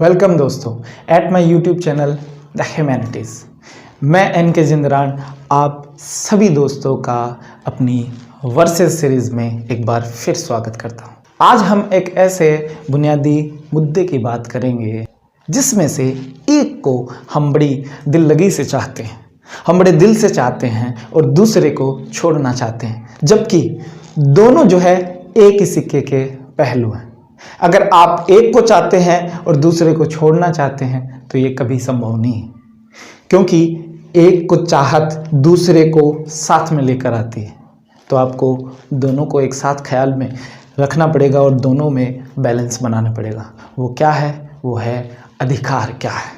Welcome दोस्तों at my YouTube channel the humanities. मैं NK. जिंदरान आप सभी दोस्तों का अपनी वर्सेस सीरीज़ में एक बार फिर स्वागत करता हूं। आज हम एक ऐसे बुनियादी मुद्दे की बात करेंगे जिसमें से एक को हम बड़ी दिल लगी से चाहते हैं, हम बड़े दिल से चाहते हैं और दूसरे को छोड़ना चाहते हैं, जबकि दोनों जो है एक ही सिक्के के पहलू हैं। अगर आप एक को चाहते हैं और दूसरे को छोड़ना चाहते हैं तो ये कभी संभव नहीं है, क्योंकि एक को चाहत दूसरे को साथ में लेकर आती है। तो आपको दोनों को एक साथ ख्याल में रखना पड़ेगा और दोनों में बैलेंस बनाना पड़ेगा। वो क्या है? वो है अधिकार क्या है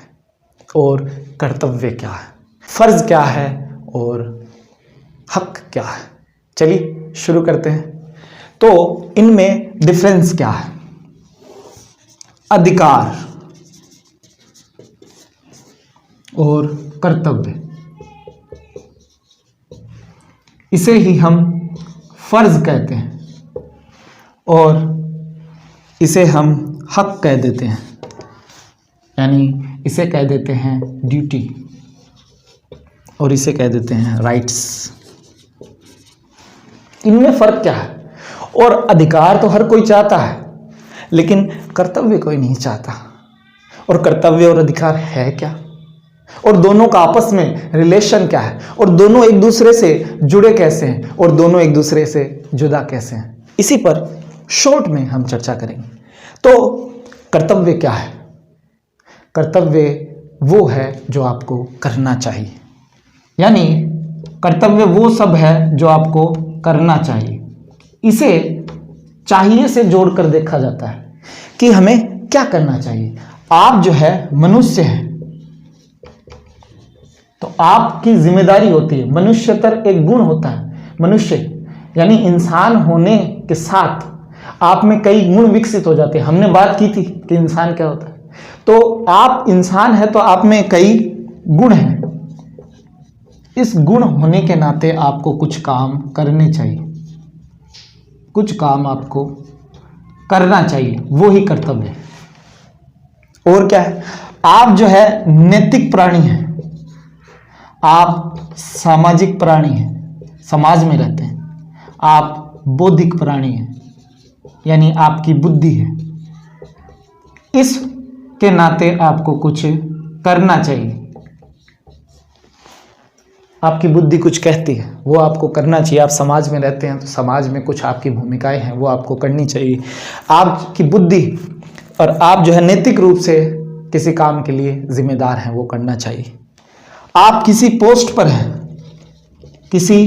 और कर्तव्य क्या है, फर्ज क्या है और हक क्या है। चलिए शुरू करते हैं। तो इनमें डिफरेंस क्या है? अधिकार और कर्तव्य, इसे ही हम फर्ज कहते हैं और इसे हम हक कह देते हैं, यानी इसे कह देते हैं ड्यूटी और इसे कह देते हैं राइट्स। इनमें फर्क क्या है? और अधिकार तो हर कोई चाहता है, लेकिन कर्तव्य कोई नहीं चाहता। और कर्तव्य और अधिकार है क्या, और दोनों का आपस में रिलेशन क्या है, और दोनों एक दूसरे से जुड़े कैसे हैं और दोनों एक दूसरे से जुदा कैसे हैं, इसी पर शॉर्ट में हम चर्चा करेंगे। तो कर्तव्य क्या है? कर्तव्य वो है जो आपको करना चाहिए, यानी कर्तव्य वो सब है जो आपको करना चाहिए। इसे चाहिए से जोड़कर देखा जाता है कि हमें क्या करना चाहिए। आप जो है मनुष्य हैं, तो आपकी जिम्मेदारी होती है। मनुष्यतर एक गुण होता है। मनुष्य यानी इंसान होने के साथ आप में कई गुण विकसित हो जाते हैं। हमने बात की थी कि इंसान क्या होता है, तो आप इंसान है तो आप में कई गुण हैं। इस गुण होने के नाते आपको कुछ काम करने चाहिए, कुछ काम आपको करना चाहिए, वो ही कर्तव्य है। और क्या है? आप जो है नैतिक प्राणी हैं, आप सामाजिक प्राणी हैं, समाज में रहते हैं। आप बौद्धिक प्राणी हैं, यानी आपकी बुद्धि है। इसके नाते आपको कुछ करना चाहिए। आपकी बुद्धि कुछ कहती है, वो आपको करना चाहिए। आप समाज में रहते हैं तो समाज में कुछ आपकी भूमिकाएं हैं, वो आपको करनी चाहिए। आपकी बुद्धि और आप जो है नैतिक रूप से किसी काम के लिए जिम्मेदार हैं, वो करना चाहिए। आप किसी पोस्ट पर हैं, किसी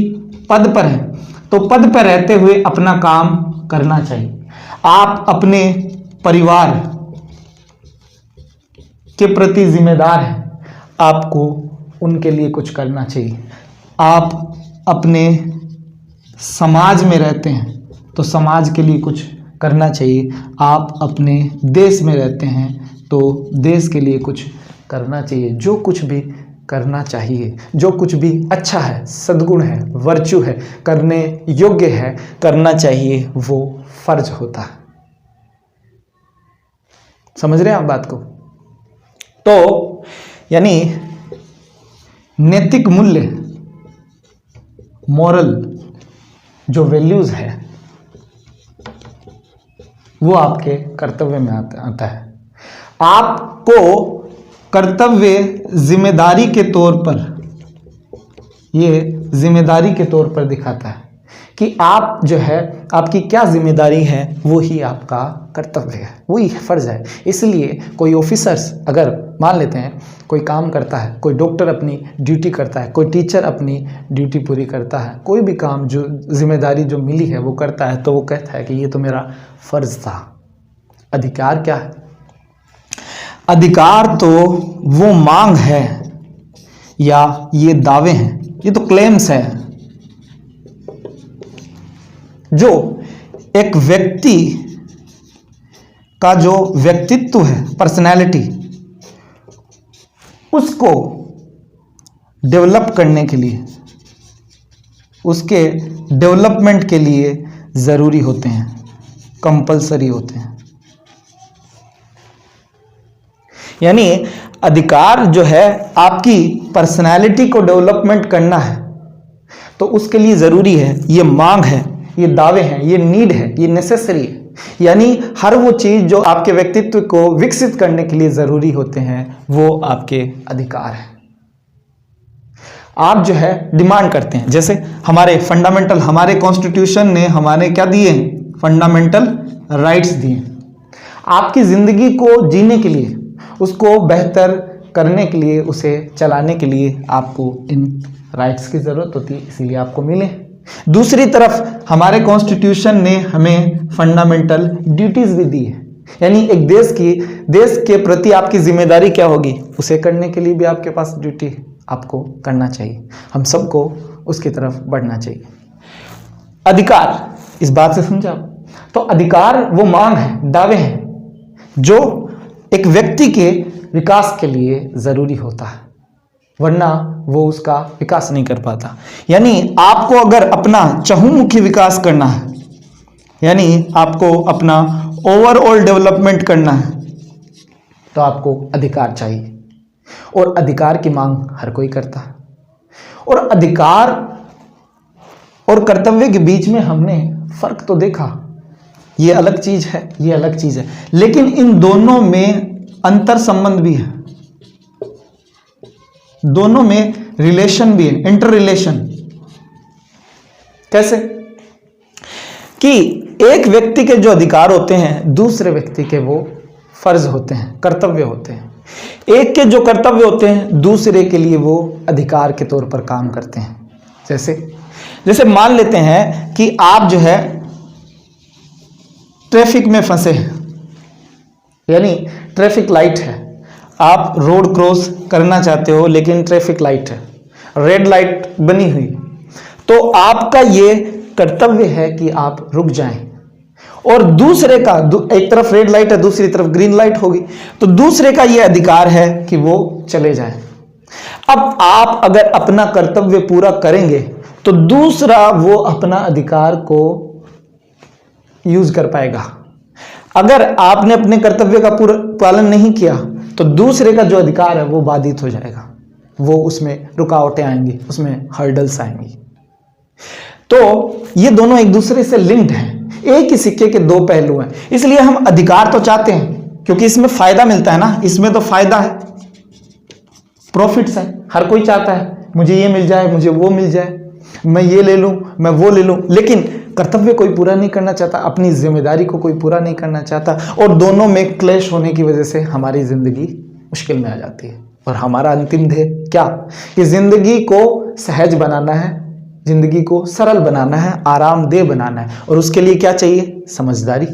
पद पर हैं, तो पद पर रहते हुए अपना काम करना चाहिए। आप अपने परिवार के प्रति जिम्मेदार हैं, आपको उनके लिए कुछ करना चाहिए। आप अपने समाज में रहते हैं तो समाज के लिए कुछ करना चाहिए। आप अपने देश में रहते हैं तो देश के लिए कुछ करना चाहिए। जो कुछ भी करना चाहिए, जो कुछ भी अच्छा है, सद्गुण है, वर्च्यू है, करने योग्य है, करना चाहिए, वो फर्ज होता है। समझ रहे हैं आप बात को? तो यानी नैतिक मूल्य, मॉरल जो वैल्यूज है, वो आपके कर्तव्य में आता है। आपको कर्तव्य जिम्मेदारी के तौर पर, ये जिम्मेदारी के तौर पर दिखाता है कि आप जो है आपकी क्या जिम्मेदारी है, वो ही आपका कर्तव्य है, वही फर्ज है। इसलिए कोई ऑफिसर्स अगर मान लेते हैं कोई काम करता है, कोई डॉक्टर अपनी ड्यूटी करता है, कोई टीचर अपनी ड्यूटी पूरी करता है, कोई भी काम जो जिम्मेदारी जो मिली है वो करता है, तो वो कहता है कि ये तो मेरा फर्ज था। अधिकार क्या है? अधिकार तो वो मांग है या ये दावे हैं, ये तो क्लेम्स हैं जो एक व्यक्ति का जो व्यक्तित्व है, पर्सनैलिटी, उसको डेवलप करने के लिए, उसके डेवलपमेंट के लिए ज़रूरी होते हैं, कंपलसरी होते हैं। यानी अधिकार जो है आपकी पर्सनैलिटी को डेवलपमेंट करना है, तो उसके लिए ज़रूरी है, ये मांग है, ये दावे हैं, ये नीड है, ये नेसेसरी है। यानी हर वो चीज़ जो आपके व्यक्तित्व को विकसित करने के लिए ज़रूरी होते हैं वो आपके अधिकार हैं। आप जो है डिमांड करते हैं, जैसे हमारे फंडामेंटल, हमारे कॉन्स्टिट्यूशन ने हमारे क्या दिए हैं, फंडामेंटल राइट्स दिए। आपकी ज़िंदगी को जीने के लिए, उसको बेहतर करने के लिए, उसे चलाने के लिए आपको इन राइट्स की ज़रूरत होती है, इसीलिए आपको मिले। दूसरी तरफ हमारे कॉन्स्टिट्यूशन ने हमें फंडामेंटल ड्यूटीज़ भी दी है, यानी एक देश के प्रति आपकी जिम्मेदारी क्या होगी, उसे करने के लिए भी आपके पास ड्यूटी आपको करना चाहिए। हम सबको उसकी तरफ बढ़ना चाहिए। अधिकार, इस बात से समझा? तो अधिकार वो मांग है, दावे हैं जो एक व्यक्ति के विकास के लिए ज़रूरी होता है, वरना वो उसका विकास नहीं कर पाता। यानी आपको अगर अपना चहुमुखी विकास करना है, यानी आपको अपना ओवरऑल डेवलपमेंट करना है, तो आपको अधिकार चाहिए। और अधिकार की मांग हर कोई करता है। और अधिकार और कर्तव्य के बीच में हमने फर्क तो देखा, ये अलग चीज है, ये अलग चीज है, लेकिन इन दोनों में अंतर संबंध भी है, दोनों में रिलेशन भी है, इंटर रिलेशन। कैसे कि एक व्यक्ति के जो अधिकार होते हैं, दूसरे व्यक्ति के वो फर्ज होते हैं, कर्तव्य होते हैं। एक के जो कर्तव्य होते हैं, दूसरे के लिए वो अधिकार के तौर पर काम करते हैं। जैसे मान लेते हैं कि आप जो है ट्रैफिक में फंसे हैं, यानी ट्रैफिक लाइट है, आप रोड क्रॉस करना चाहते हो, लेकिन ट्रैफिक लाइट है, रेड लाइट बनी हुई, तो आपका ये कर्तव्य है कि आप रुक जाएं। और दूसरे का, एक तरफ रेड लाइट है, दूसरी तरफ ग्रीन लाइट होगी, तो दूसरे का ये अधिकार है कि वो चले जाए। अब आप अगर अपना कर्तव्य पूरा करेंगे तो दूसरा वो अपना अधिकार को यूज कर पाएगा। अगर आपने अपने कर्तव्य का पूरा पालन नहीं किया तो दूसरे का जो अधिकार है वो बाधित हो जाएगा, वो उसमें रुकावटें आएंगी, उसमें हर्डल्स आएंगी। तो ये दोनों एक दूसरे से लिंक्ड हैं, एक ही सिक्के के दो पहलू हैं। इसलिए हम अधिकार तो चाहते हैं क्योंकि इसमें फायदा मिलता है ना, इसमें तो फायदा है, प्रॉफिट्स है, हर कोई चाहता है मुझे ये मिल जाए, मुझे वो मिल जाए, मैं ये ले लूं, मैं वो ले लूं, लेकिन कर्तव्य कोई पूरा नहीं करना चाहता, अपनी जिम्मेदारी को कोई पूरा नहीं करना चाहता, और दोनों में क्लेश होने की वजह से हमारी जिंदगी मुश्किल में आ जाती है। और हमारा अंतिम ध्येय क्या, कि जिंदगी को सहज बनाना है, जिंदगी को सरल बनाना है, आरामदेह बनाना है। और उसके लिए क्या चाहिए, समझदारी।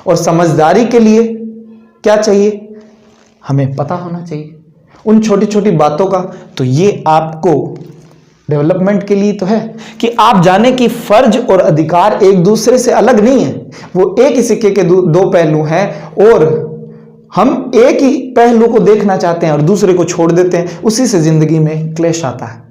और समझदारी के लिए क्या चाहिए, हमें पता होना चाहिए उन छोटी छोटी बातों का। तो ये आपको डेवलपमेंट के लिए तो है कि आप जाने कि फर्ज और अधिकार एक दूसरे से अलग नहीं है, वो एक ही सिक्के के दो पहलू हैं, और हम एक ही पहलू को देखना चाहते हैं और दूसरे को छोड़ देते हैं। उसी से जिंदगी में क्लेश आता है,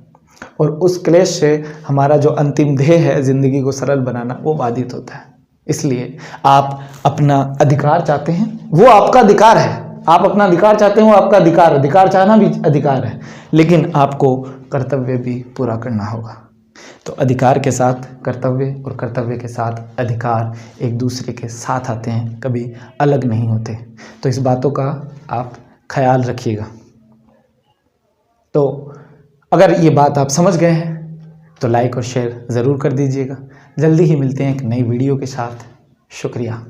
और उस क्लेश से हमारा जो अंतिम ध्येय है जिंदगी को सरल बनाना, वो बाधित होता है। इसलिए आप अपना अधिकार चाहते हैं, वो आपका अधिकार है, आप अपना अधिकार चाहते हैं, वो आपका अधिकार, अधिकार चाहना भी अधिकार है, लेकिन आपको कर्तव्य भी पूरा करना होगा। तो अधिकार के साथ कर्तव्य और कर्तव्य के साथ अधिकार एक दूसरे के साथ आते हैं, कभी अलग नहीं होते। तो इस बातों का आप ख्याल रखिएगा। तो अगर ये बात आप समझ गए हैं तो लाइक और शेयर ज़रूर कर दीजिएगा। जल्दी ही मिलते हैं एक नई वीडियो के साथ। शुक्रिया।